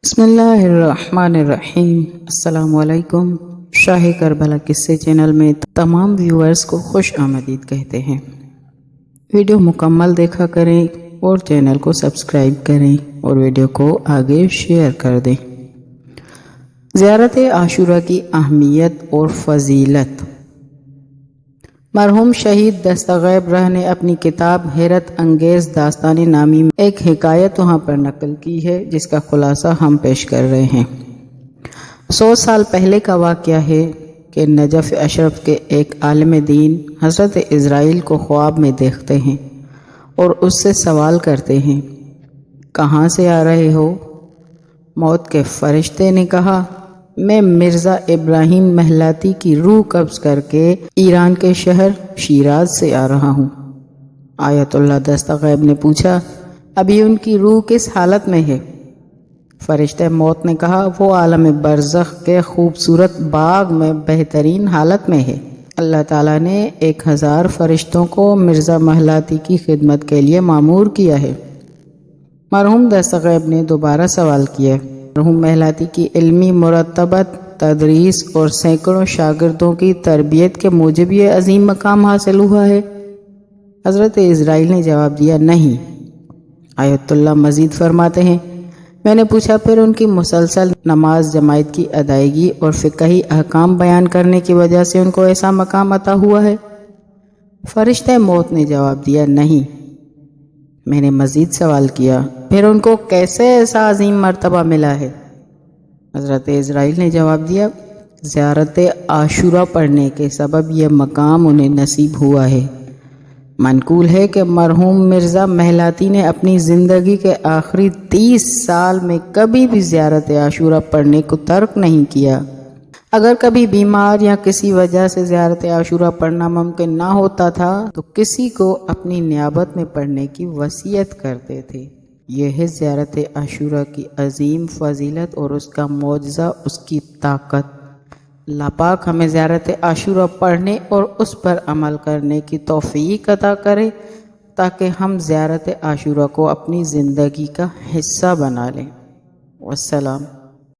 بسم اللہ الرحمن الرحیم۔ السلام علیکم۔ شاہ کربلا قصے چینل میں تمام ویورز کو خوش آمدید کہتے ہیں۔ ویڈیو مکمل دیکھا کریں اور چینل کو سبسکرائب کریں اور ویڈیو کو آگے شیئر کر دیں۔ زیارت عاشورہ کی اہمیت اور فضیلت۔ مرحوم شہید دستہ غیب رہ نے اپنی کتاب حیرت انگیز داستان نامی میں ایک حکایت وہاں پر نقل کی ہے جس کا خلاصہ ہم پیش کر رہے ہیں۔ 100 سال پہلے کا واقعہ ہے کہ نجف اشرف کے ایک عالم دین حضرت عزرائیل کو خواب میں دیکھتے ہیں اور اس سے سوال کرتے ہیں، کہاں سے آ رہے ہو؟ موت کے فرشتے نے کہا، میں مرزا ابراہیم محلاتی کی روح قبض کر کے ایران کے شہر شیراز سے آ رہا ہوں۔ آیت اللہ دستہ غیب نے پوچھا، ابھی ان کی روح کس حالت میں ہے؟ فرشتہ موت نے کہا، وہ عالم برزخ کے خوبصورت باغ میں بہترین حالت میں ہے۔ اللہ تعالیٰ نے 1000 فرشتوں کو مرزا محلاتی کی خدمت کے لیے مامور کیا ہے۔ مرحوم دستہ غیب نے دوبارہ سوال کیا، مرحوم محلاتی کی علمی مرتبت، تدریس اور سینکڑوں شاگردوں کی تربیت کے موجب یہ عظیم مقام حاصل ہوا ہے؟ حضرت عزرائیل نے جواب دیا، نہیں۔ آیت اللہ مزید فرماتے ہیں، میں نے پوچھا، پھر ان کی مسلسل نماز جماعت کی ادائیگی اور فقہی احکام بیان کرنے کی وجہ سے ان کو ایسا مقام عطا ہوا ہے؟ فرشتہ موت نے جواب دیا، نہیں۔ میں نے مزید سوال کیا، پھر ان کو کیسے ایسا عظیم مرتبہ ملا ہے؟ حضرت عزرائیل نے جواب دیا، زیارت عاشورہ پڑھنے کے سبب یہ مقام انہیں نصیب ہوا ہے۔ منقول ہے کہ مرحوم مرزا محلاتی نے اپنی زندگی کے آخری 30 سال میں کبھی بھی زیارت عاشورہ پڑھنے کو ترک نہیں کیا۔ اگر کبھی بیمار یا کسی وجہ سے زیارت عاشورہ پڑھنا ممکن نہ ہوتا تھا تو کسی کو اپنی نیابت میں پڑھنے کی وصیت کرتے تھے۔ یہ ہے زیارت عاشورہ کی عظیم فضیلت اور اس کا معجزہ، اس کی طاقت۔ اللہ پاک ہمیں زیارت عاشورہ پڑھنے اور اس پر عمل کرنے کی توفیق عطا کرے تاکہ ہم زیارت عاشورہ کو اپنی زندگی کا حصہ بنا لیں۔ والسلام۔